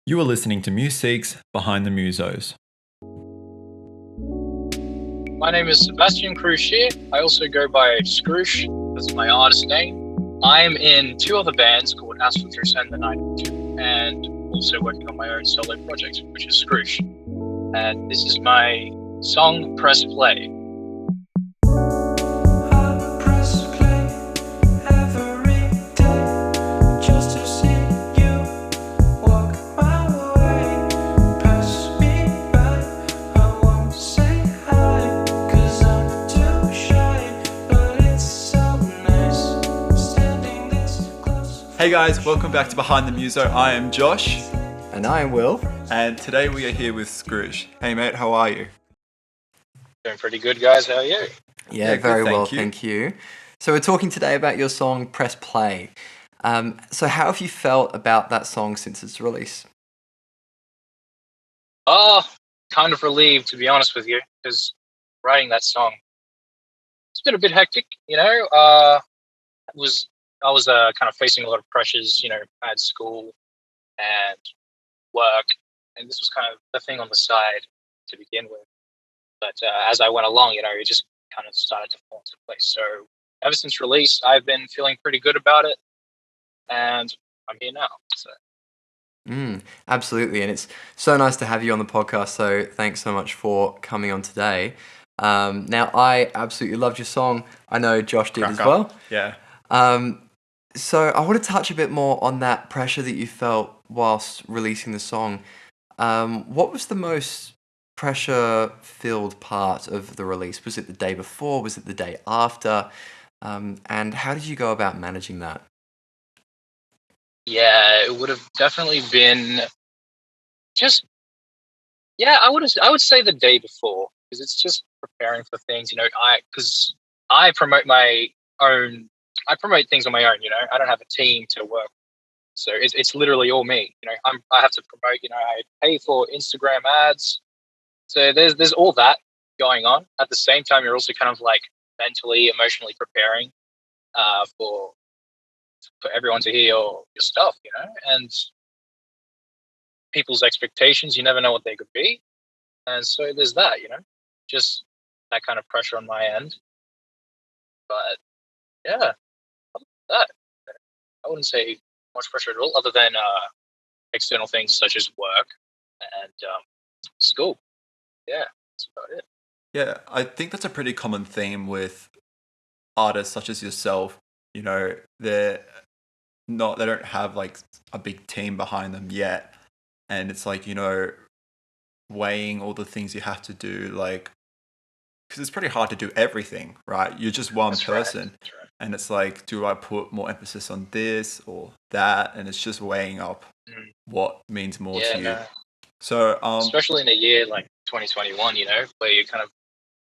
You are listening to Museek's Behind the Musos. My name is Sebastian Skruish here. I also go by Skruish. That's my artist name. I'm in two other bands called Aussie and the 92, and also working on my own solo project, which is Skruish. And this is my song Press Play. Hey guys, welcome back to Behind the Muso. I am Josh. And I am Will. And today we are here with Skruish. Hey mate, how are you? Doing pretty good, guys. How are you? Yeah, very well, thank you. So we're talking today about your song Press Play. So how have you felt about that song since its release? Kind of relieved, to be honest with you, because writing that song, it's been a bit hectic, I was kind of facing a lot of pressures, I had school and work, and this was kind of the thing on the side to begin with. But as I went along, it just kind of started to fall into place. So ever since release, I've been feeling pretty good about it, and I'm here now. So. Absolutely, and it's so nice to have you on the podcast, so thanks so much for coming on today. Now, I absolutely loved your song. I know Josh did as well. Yeah. So I want to touch a bit more on that pressure that you felt whilst releasing the song. What was the most pressure-filled part of the release? Was it the day before? Was it the day after? And how did you go about managing that? Yeah, it would have definitely been I would say the day before, because it's just preparing for things, because I promote I promote things on my own, I don't have a team to work with. So it's literally all me, I have to promote, I pay for Instagram ads. So there's all that going on. At the same time, you're also kind of like mentally, emotionally preparing for everyone to hear your stuff, and people's expectations. You never know what they could be, and so there's that, just that kind of pressure on my end. But yeah, other than that, I wouldn't say much pressure at all, other than external things such as work and school. Yeah, that's about it. Yeah, I think that's a pretty common theme with artists such as yourself. They don't have like a big team behind them yet. And it's like, weighing all the things you have to do, like, because it's pretty hard to do everything, right? You're just one person. That's right. And it's like, do I put more emphasis on this or that? And it's just weighing up what means more to you. No. So, especially in a year like 2021, where you're kind of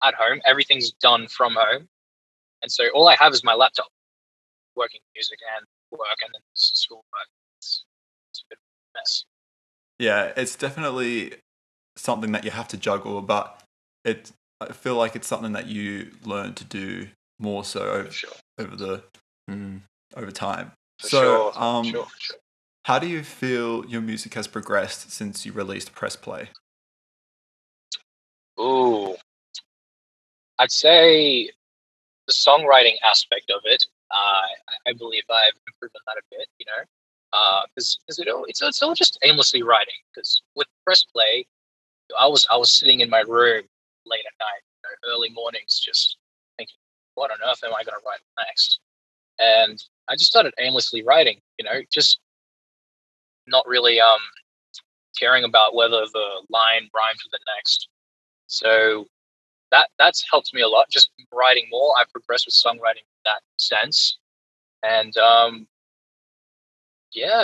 at home, everything's done from home. And so all I have is my laptop, working music and work, and then school work. It's a bit of a mess. Yeah, it's definitely something that you have to juggle, but I feel like it's something that you learn to do more so over time. Sure. How do you feel your music has progressed since you released Press Play? Ooh, I'd say the songwriting aspect of it. I believe I've improved on that a bit, because it's all just aimlessly writing. Because with Press Play, I was sitting in my room late at night, early mornings, just thinking, what on earth am I going to write next? And I just started aimlessly writing, just not really caring about whether the line rhymed with the next. So that's helped me a lot. Just writing more, I progressed with songwriting in that sense, and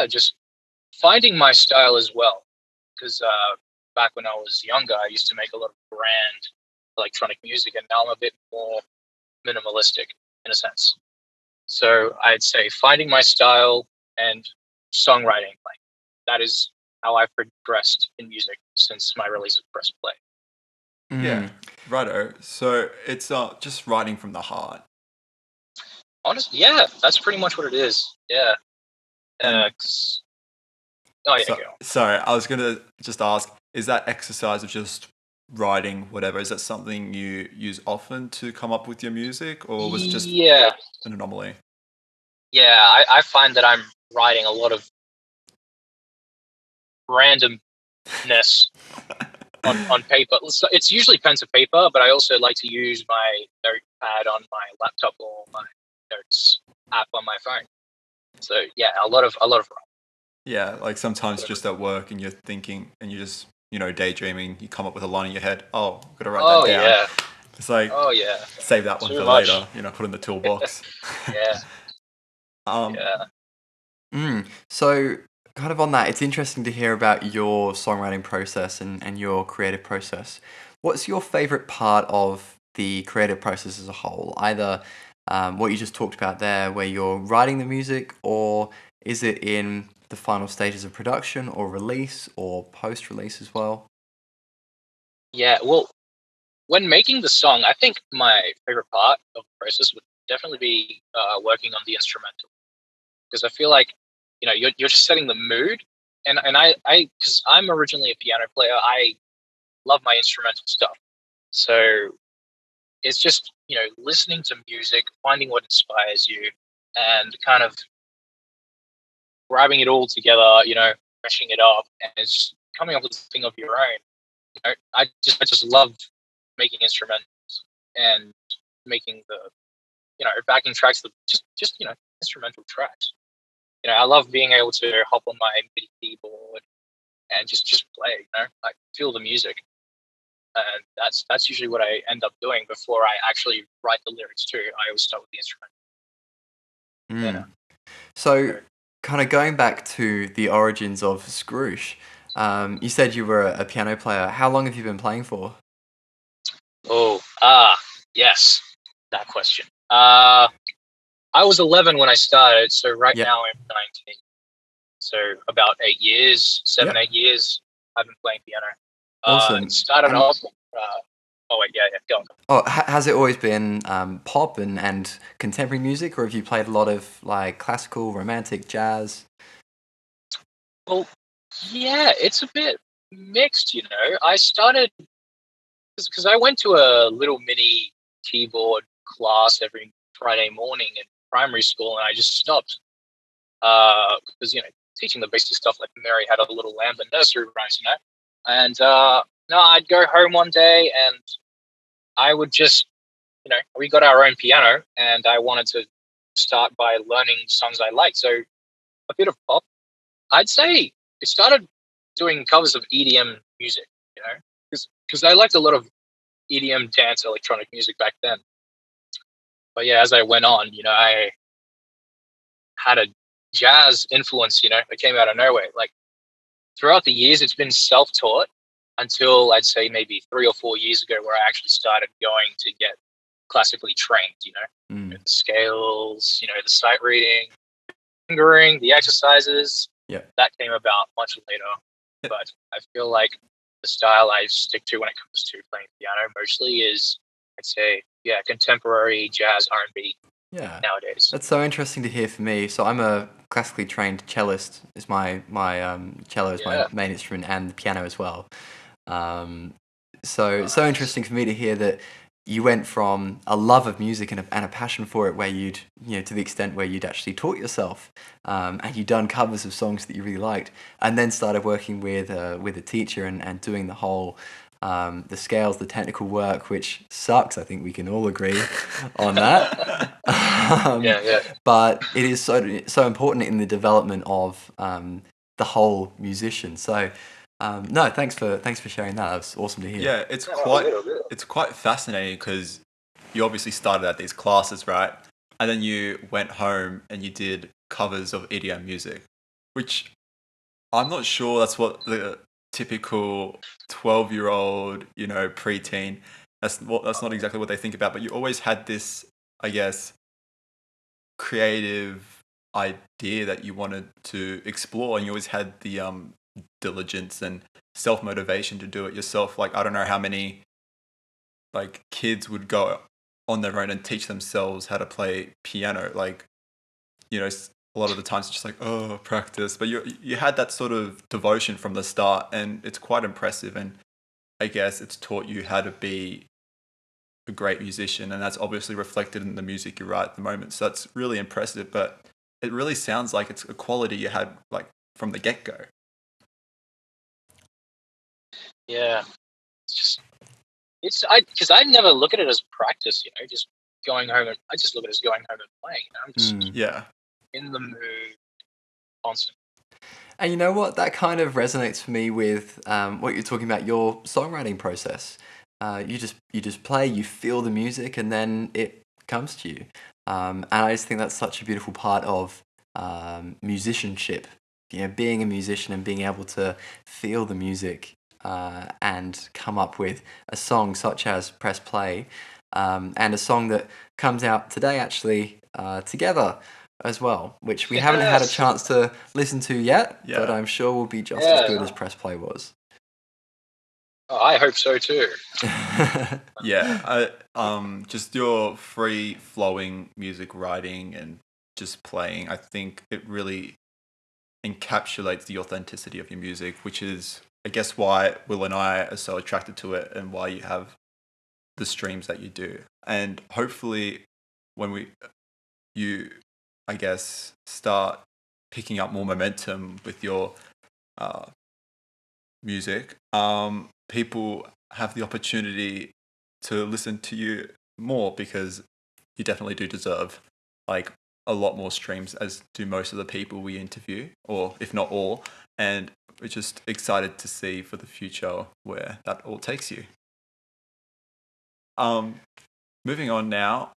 just finding my style as well. Because back when I was younger, I used to make a lot of grand electronic music, and now I'm a bit more minimalistic in a sense. So I'd say finding my style and songwriting, like that is how I've progressed in music since my release of Press Play. Yeah, righto. So it's just writing from the heart. Honestly, yeah, that's pretty much what it is. Yeah. Oh yeah, So, go. sorry, I was gonna just ask: is that exercise of just writing whatever? Is that something you use often to come up with your music, or was it just Yeah, an anomaly? yeah. I find that I'm writing a lot of randomness on paper. So it's usually pen to paper, but I also like to use my notepad on my laptop or my notes app on my phone. So yeah, a lot of Yeah, like sometimes just at work and you're thinking and you're just, daydreaming, you come up with a line in your head. Oh, I've got to write that oh down. yeah, It's like, oh yeah, save that one too for much. later, put in the toolbox. Yeah, um, yeah, So, kind of on that, it's interesting to hear about your songwriting process and your creative process. What's your favorite part of the creative process as a whole? Either what you just talked about there, where you're writing the music, or is it in the final stages of production or release or post release as well? yeah. Well, when making the song, I think my favorite part of the process would definitely be working on the instrumental because I feel like you're just setting the mood, and I because I'm originally a piano player, I love my instrumental stuff. So it's just listening to music, finding what inspires you, and kind of grabbing it all together, meshing it up, and it's just coming up with a thing of your own. I just love making instrumentals and making the backing tracks, the just instrumental tracks. I love being able to hop on my MIDI keyboard and just play, like feel the music. And that's usually what I end up doing before I actually write the lyrics too. I always start with the instrument. Yeah. Mm. So, kind of going back to the origins of Skruish, you said you were a piano player. How long have you been playing for? Oh, yes, that question. I was 11 when I started, so right Yep. now I'm 19. So about 8 years, seven, Yep. 8 years, I've been playing piano. It Awesome. started And off. Oh wait, yeah, yeah, go on. oh, has it always been pop and contemporary music, or have you played a lot of like classical, romantic, jazz? Well, yeah, it's a bit mixed. I started because I went to a little mini keyboard class every Friday morning in primary school, and I just stopped because teaching the basic stuff like Mary had a little lamb and nursery rhymes, and no, I'd go home one day and I would just we got our own piano, and I wanted to start by learning songs I liked. So a bit of pop. I'd say I started doing covers of EDM music, because I liked a lot of EDM dance electronic music back then. But yeah, as I went on, I had a jazz influence, that came out of nowhere. Like throughout the years, it's been self-taught until I'd say maybe 3 or 4 years ago, where I actually started going to get classically trained. The Mm. scales, the sight reading, fingering, the exercises. Yeah. That came about much later. But I feel like the style I stick to when it comes to playing piano mostly is, I'd say, yeah, contemporary jazz R&B Yeah. nowadays. That's so interesting to hear for me. So I'm a classically trained cellist. Is my cello is my Yeah, main instrument and the piano as well. Um, so nice. interesting for me to hear that you went from a love of music and a passion for it, where you'd to the extent where you'd actually taught yourself, and you'd done covers of songs that you really liked, and then started working with a teacher and doing the whole the scales, the technical work, which sucks. I think we can all agree on that. um, Yeah, yeah. but it is so important in the development of the whole musician. So no, thanks for sharing that. That was awesome to hear. Yeah, Yeah, no, all good, all good. it's quite fascinating because you obviously started at these classes, right? And then you went home and you did covers of EDM music, which I'm not sure that's what the typical 12-year-old, preteen, that's not exactly what they think about, but you always had this, I guess, creative idea that you wanted to explore, and you always had the diligence and self-motivation to do it yourself. Like, I don't know how many like kids would go on their own and teach themselves how to play piano. Like, a lot of the times it's just like, oh, practice. But you had that sort of devotion from the start, and it's quite impressive. And I guess it's taught you how to be a great musician, and that's obviously reflected in the music you write at the moment. So that's really impressive. But it really sounds like it's a quality you had like from the get go. Yeah, it's just because I never look at it as practice, just going home and I just look at it as going home and playing. I'm just Yeah. in the mood constantly. And you know what? That kind of resonates for me with what you're talking about, your songwriting process. You just play, you feel the music, and then it comes to you. And I just think that's such a beautiful part of musicianship. You know, being a musician and being able to feel the music and come up with a song such as Press Play, and a song that comes out today actually together as well, which we haven't had a Yes. chance to listen to yet, but Yeah. I'm sure will be just as good as Press Play was. Oh, I hope so too. Yeah, just your free flowing music writing and just playing, I think it really encapsulates the authenticity of your music, which is, I guess, why Will and I are so attracted to it and why you have the streams that you do. And hopefully, when you, I guess, start picking up more momentum with your uh, music, people have the opportunity to listen to you more, because you definitely do deserve like a lot more streams, as do most of the people we interview, or if not all. And we're just excited to see for the future where that all takes you. Um, Moving on now.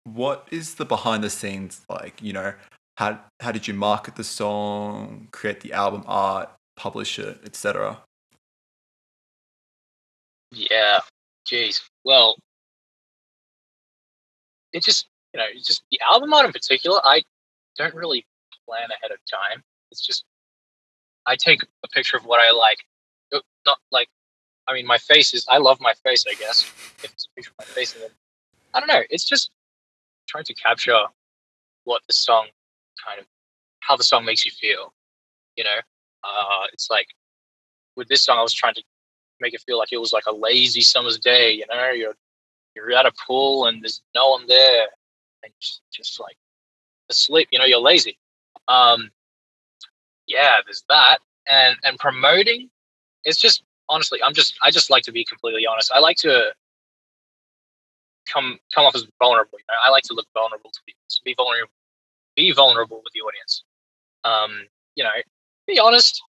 What is the behind the scenes like? You know, how did you market the song, create the album art, publish it, etc.? Yeah, jeez. Well, it just it's just the album art in particular. I don't really plan ahead of time. It's just I take a picture of what I like. Not like I mean, my face is. I love my face. I guess if it's a picture of my face, and then I don't know. It's just trying to capture what the song kind of how the song makes you feel. It's like with this song, I was trying to make it feel like it was like a lazy summer's day. You're at a pool and there's no one there, and just like asleep. You're lazy. Um, yeah, there's that, and promoting. It's just honestly, I just like to be completely honest. I like to come off as vulnerable. I like to look vulnerable to people. So be vulnerable with the audience. Um, you know, be honest.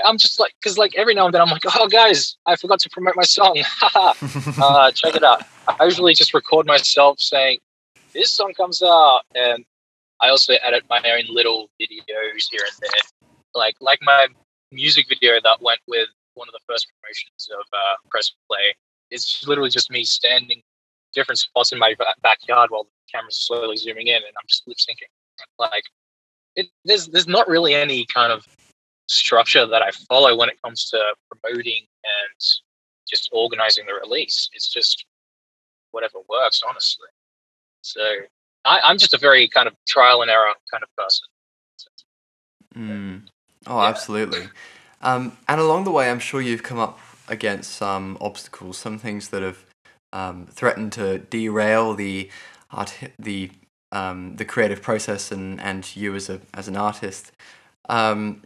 I'm just like, because like every now and then I'm like, oh guys, I forgot to promote my song. Check it out. I usually just record myself saying this song comes out, and I also edit my own little videos here and there, like my music video that went with one of the first promotions of Press Play. It's literally just me standing different spots in my backyard while the camera's slowly zooming in, and I'm just lip syncing. Like there's not really any kind of structure that I follow when it comes to promoting and just organizing the release. It's just whatever works, honestly. So I'm just a very kind of trial and error kind of person. Oh, Yeah. absolutely. And along the way, I'm sure you've come up against some obstacles, some things that have threatened to derail the creative process and you as an artist. Um,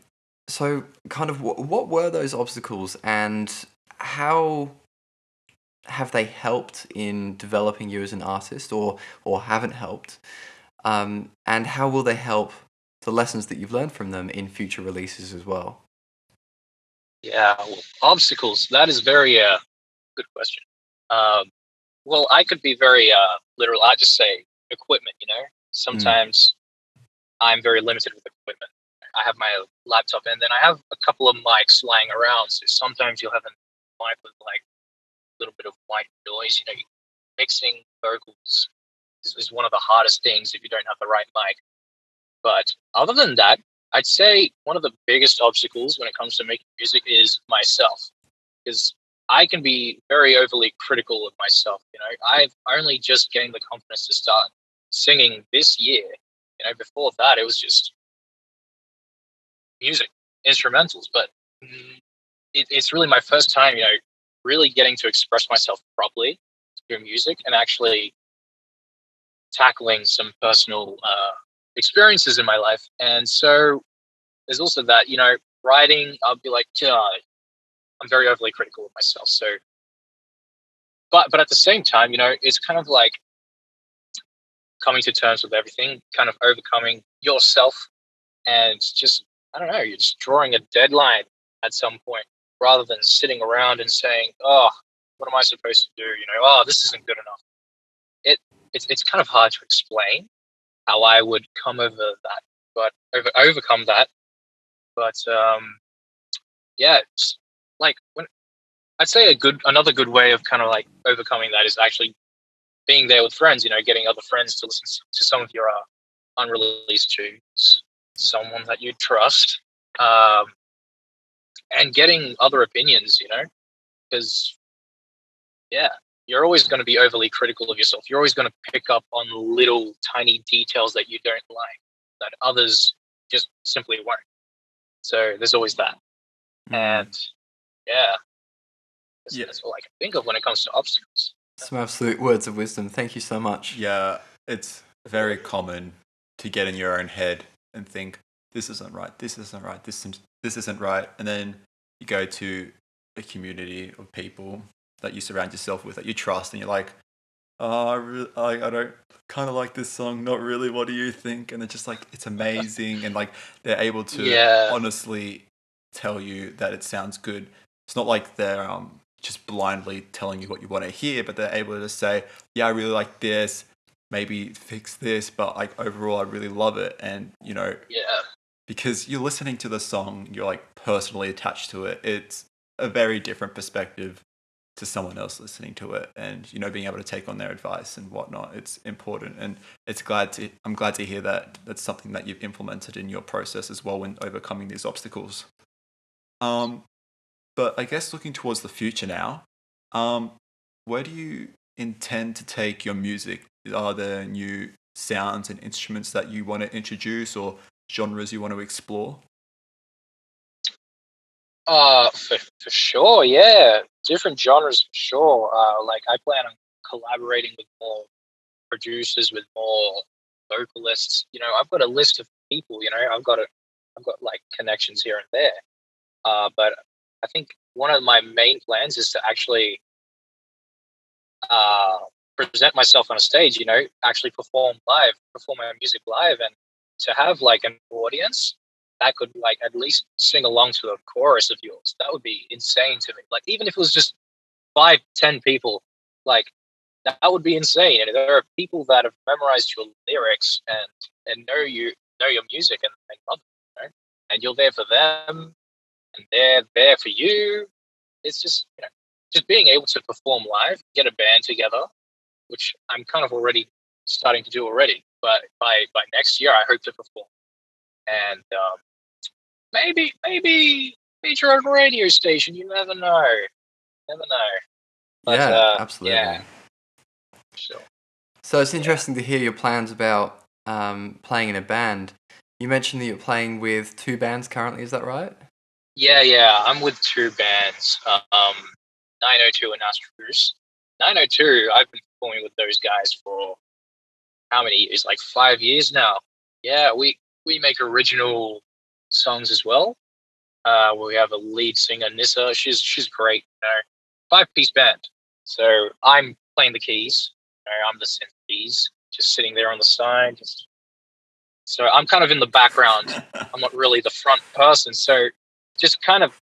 so, kind of, what were those obstacles, and how have they helped in developing you as an artist, or haven't helped? And how will they help the lessons that you've learned from them in future releases as well? Yeah, well, obstacles. That is very good question. Um, well, I could be very literal. I just say equipment. Mm. Sometimes I'm very limited with equipment. I have my laptop, and then I have a couple of mics lying around. So sometimes you'll have a mic with like a little bit of white noise. Mixing vocals is one of the hardest things if you don't have the right mic. But other than that, I'd say one of the biggest obstacles when it comes to making music is myself, because I can be very overly critical of myself. I've only just gained the confidence to start singing this year, Before that, it was just music, instrumentals. But it's really my first time, really getting to express myself properly through music and actually tackling some personal experiences in my life. And so there's also that, writing, I'll be like, God, I'm very overly critical of myself. So, but at the same time, it's kind of like coming to terms with everything, kind of overcoming yourself, and just, I don't know, you're just drawing a deadline at some point rather than sitting around and saying, oh, what am I supposed to do? Oh, this isn't good enough. It's kind of hard to explain how I would come over that, but overcome that. But yeah, it's like when I'd say another good way of kind of like overcoming that is actually being there with friends. Getting other friends to listen to some of your unreleased tunes, someone that you trust, and getting other opinions. Because yeah, you're always going to be overly critical of yourself. You're always going to pick up on little tiny details that you don't like that others just simply won't. So there's always that. And yeah, that's all I can think of when it comes to obstacles. Some absolute words of wisdom. Thank you so much. Yeah, it's very common to get in your own head and think, this isn't right, this isn't right, this isn't right. And then you go to a community of people that you surround yourself with, that you trust, and you're like, oh, I don't kind of like this song, not really, what do you think? And it's just like, it's amazing. And like, they're able to honestly tell you that it sounds good. It's not like they're just blindly telling you what you want to hear, but they're able to say, yeah, I really like this, maybe fix this, but like overall I really love it. And because you're listening to the song, you're like personally attached to it. It's a very different perspective to someone else listening to it, and being able to take on their advice and whatnot. It's important, and I'm glad to hear that that's something that you've implemented in your process as well when overcoming these obstacles. But I guess looking towards the future now, where do you intend to take your music? Are there new sounds and instruments that you want to introduce, or genres you want to explore? For sure, yeah. Different genres for sure. Like I plan on collaborating with more producers, with more vocalists. I've got a list of people. I've got like connections here and there. But I think one of my main plans is to actually present myself on a stage. Actually perform my music live, and to have like an audience that could like at least sing along to a chorus of yours. That would be insane to me. Like even if it was just 5-10 people, like that would be insane. And there are people that have memorized your lyrics and know your music, and they love it, and you're there for them and they're there for you. It's just just being able to perform live, get a band together, which I'm kind of already starting to do already. But by next year, I hope to perform, and maybe feature on a radio station. You never know. But, yeah, absolutely. Yeah, sure. So it's interesting to hear your plans about playing in a band. You mentioned that you're playing with 2 bands currently. Is that right? Yeah. I'm with 2 bands, 902 and Skruish. 902, I've been performing with those guys for how many years? Like 5 years now. Yeah, we make original songs as well. We have a lead singer, Nissa. She's great. 5-piece band. So I'm playing the keys. I'm the synth keys, just sitting there on the side. So I'm kind of in the background. I'm not really the front person. So just kind of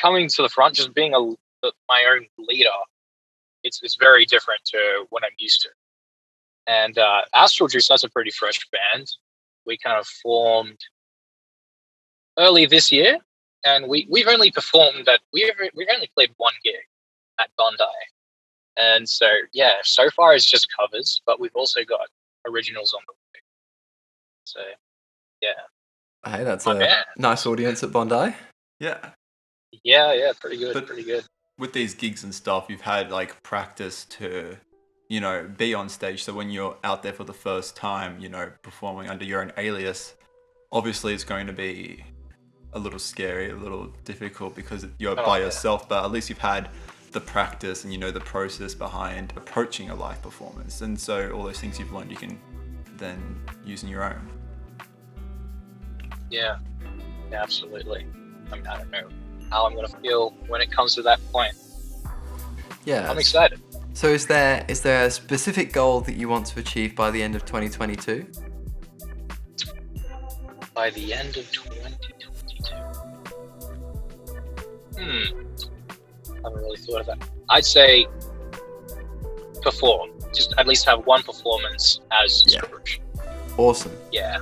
coming to the front, just being my own leader. It's very different to what I'm used to. And Astral Juice, that's a pretty fresh band. We kind of formed early this year, and we've only performed we've only played 1 gig at Bondi. And so so far it's just covers, but we've also got originals on the way. So yeah. Hey, that's a nice audience at Bondi. Yeah. Yeah, pretty good. With these gigs and stuff, you've had like practice to, you know, be on stage. So when you're out there for the first time, you know, performing under your own alias, obviously it's going to be a little scary, a little difficult because you're by yourself, but at least you've had the practice and you know the process behind approaching a live performance. And so all those things you've learned, you can then use in your own. Yeah, absolutely. I mean, I don't know how I'm going to feel when it comes to that point. Yeah. I'm excited. So is there a specific goal that you want to achieve by the end of 2022? By the end of 2022? I haven't really thought of that. I'd say perform. Just at least have one performance as Skruish. Awesome. Yeah.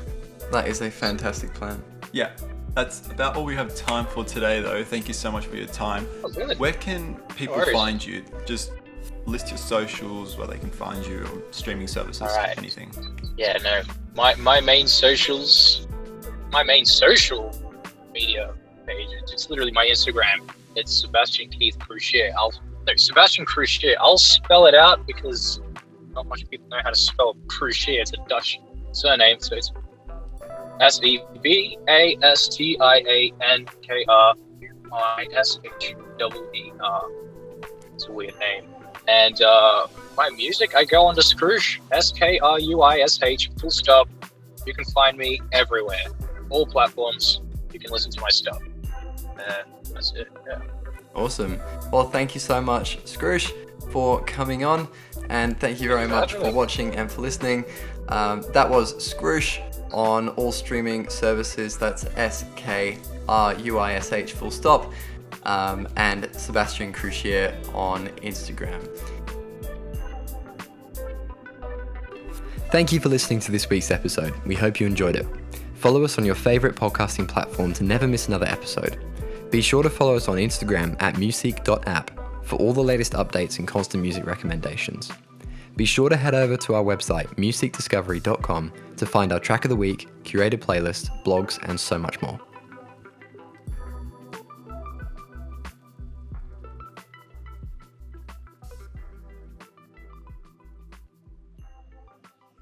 That is a fantastic plan. Yeah. That's about all we have time for today, though. Thank you so much for your time. Oh, really? Where can people find you? Just list your socials, where they can find you, or streaming services, anything. Yeah, no. My main social media page, it's literally my Instagram. It's Sebastian Keith Cruchier. Sebastian Cruchier. I'll spell it out because not much people know how to spell Cruchier. It's a Dutch surname, so it's SebastianKruiser. It's a weird name. And my music, I go under Skruish, Skruish, full stop. You can find me everywhere, all platforms. You can listen to my stuff. That's it. Yeah. Awesome. Well, thank you so much, Skruish, for coming on, and thank you very much for watching and for listening. That was Skruish on all streaming services. That's SKRUISH full stop, and Sebastian Cruchier on Instagram. Thank you for listening to this week's episode. We hope you enjoyed it. Follow us on your favourite podcasting platform to never miss another episode. Be sure to follow us on Instagram at Museek.app for all the latest updates and constant music recommendations. Be sure to head over to our website, museekdiscovery.com, to find our track of the week, curated playlist, blogs, and so much more.